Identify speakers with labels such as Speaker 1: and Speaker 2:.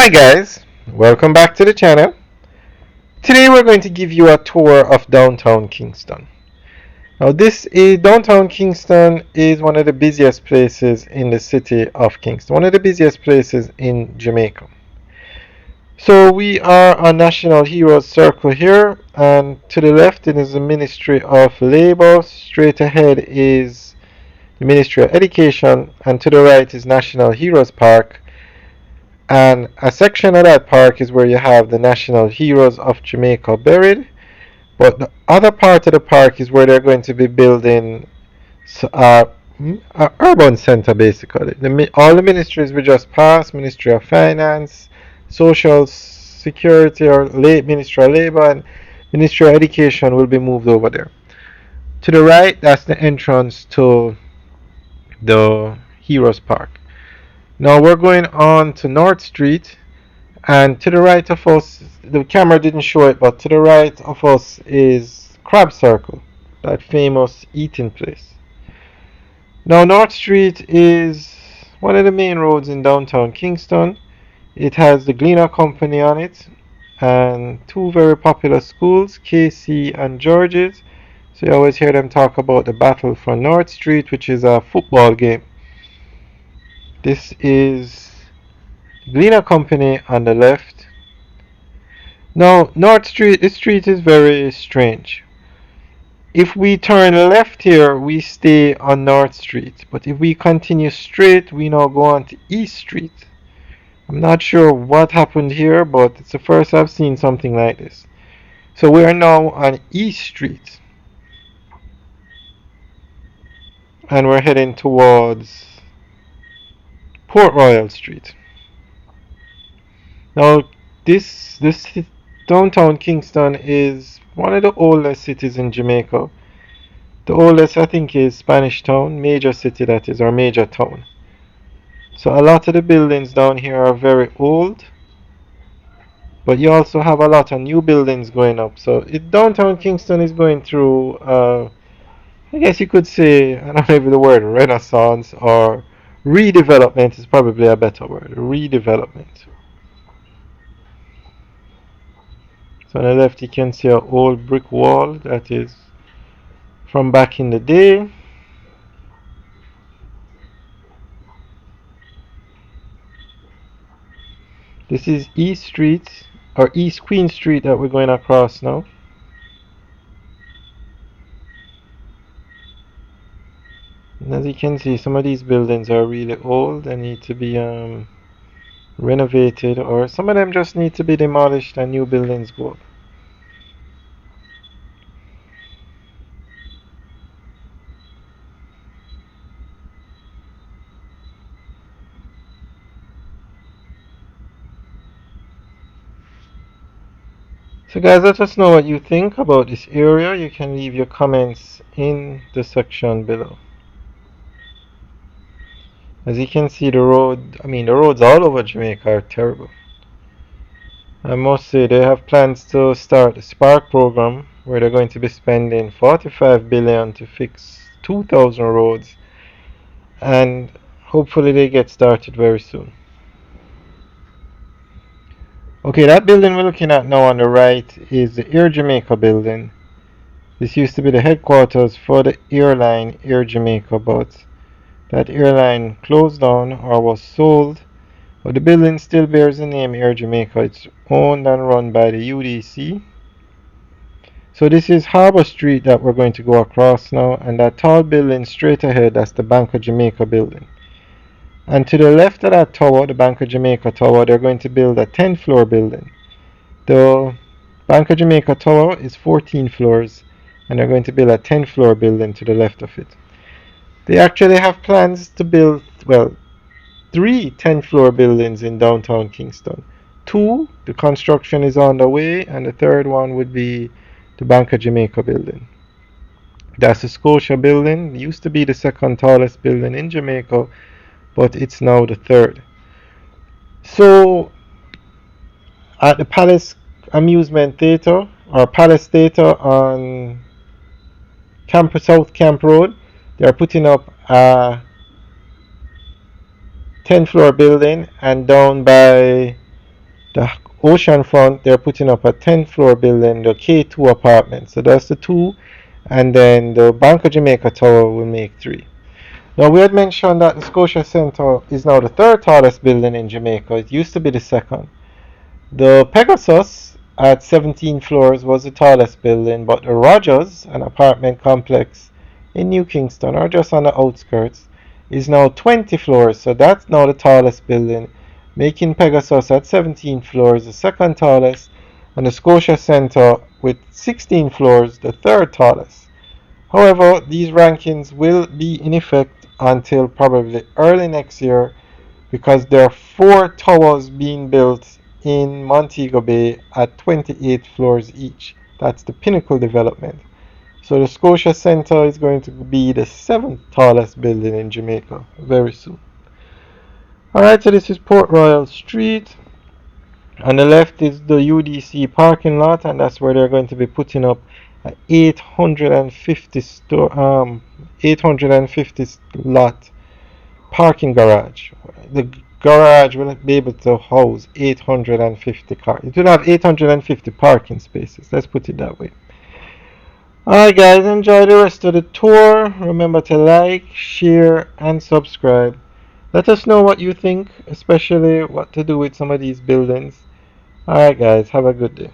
Speaker 1: Hi guys, welcome back to the channel. Today we're going to give you a tour of downtown Kingston. Now downtown Kingston is one of the busiest places in the city of Kingston, one of the busiest places in Jamaica. So we are on National Heroes Circle here, and to the left it is the Ministry of Labour, straight ahead is the Ministry of Education, and to the right is National Heroes Park. And a section of that park is where you have the national heroes of Jamaica buried. But the other part of the park is where they're going to be building an urban center, basically. All the ministries we just passed, Ministry of Finance, Social Security, or Ministry of Labor, and Ministry of Education will be moved over there. To the right, that's the entrance to the Heroes Park. Now we're going on to North Street, and to the right of us, the camera didn't show it, but to the right of us is Crab Circle, that famous eating place. Now North Street is one of the main roads in downtown Kingston. It has the Gleaner Company on it and two very popular schools, KC and George's. So you always hear them talk about the battle for North Street, which is a football game. This is Gleaner Company on the left. Now, North Street, this street is very strange. If we turn left here, we stay on North Street. But if we continue straight, we now go on to East Street. I'm not sure what happened here, but it's the first I've seen something like this. So we are now on East Street. And we're heading towards Port Royal Street. Now, this downtown Kingston is one of the oldest cities in Jamaica. The oldest, I think, is Spanish Town, major city that is, or major town. So a lot of the buildings down here are very old, but you also have a lot of new buildings going up. So downtown Kingston is going through, I guess you could say, I don't know if the word renaissance or redevelopment is probably a better word, redevelopment. So on the left you can see an old brick wall that is from back in the day. This is East Street, or East Queen Street, that we're going across now. And as you can see, some of these buildings are really old and need to be renovated, or some of them just need to be demolished and new buildings go up. So guys, let us know what you think about this area. You can leave your comments in the section below. As you can see, the roads all over Jamaica are terrible. I must say they have plans to start the Spark program where they're going to be spending 45 billion to fix 2,000 roads, and hopefully they get started very soon. Okay, that building we're looking at now on the right is the Air Jamaica building. This used to be the headquarters for the airline Air Jamaica, but that airline closed down or was sold. But the building still bears the name Air Jamaica. It's owned and run by the UDC. So this is Harbour Street that we're going to go across now, and that tall building straight ahead, that's the Bank of Jamaica building. And to the left of that tower, the Bank of Jamaica tower, they're going to build a 10-floor building. The Bank of Jamaica tower is 14 floors, and they're going to build a 10-floor building to the left of it. They actually have plans to build, well, 3 10-floor buildings in downtown Kingston. 2, the construction is on the way, and the third one would be the Bank of Jamaica building. That's the Scotia building. It used to be the second tallest building in Jamaica, but it's now the third. So at the Palace Amusement Theatre, or Palace Theatre on South Camp Road, they're putting up a 10-floor building, and down by The oceanfront, they're putting up a 10th floor building, the K2 apartment. So that's the two. And then the Bank of Jamaica Tower will make three. Now, we had mentioned that the Scotia Centre is now the third tallest building in Jamaica. It used to be the second. The Pegasus at 17 floors was the tallest building, but the Rogers, an apartment complex in New Kingston or just on the outskirts, is now 20 floors. So that's now the tallest building, making Pegasus at 17 floors the second tallest, and the Scotia Centre with 16 floors the third tallest. However, these rankings will be in effect until probably early next year because there are four towers being built in Montego Bay at 28 floors each. That's the Pinnacle Development. So the Scotia Centre is going to be the seventh tallest building in Jamaica very soon. Alright, so this is Port Royal Street. On the left is the UDC parking lot, and that's where they're going to be putting up a 850 lot parking garage. The garage will be able to house 850 cars. It will have 850 parking spaces. Let's put it that way. Alright guys, enjoy the rest of the tour. Remember to like, share, and subscribe. Let us know what you think, especially what to do with some of these buildings. Alright guys, have a good day.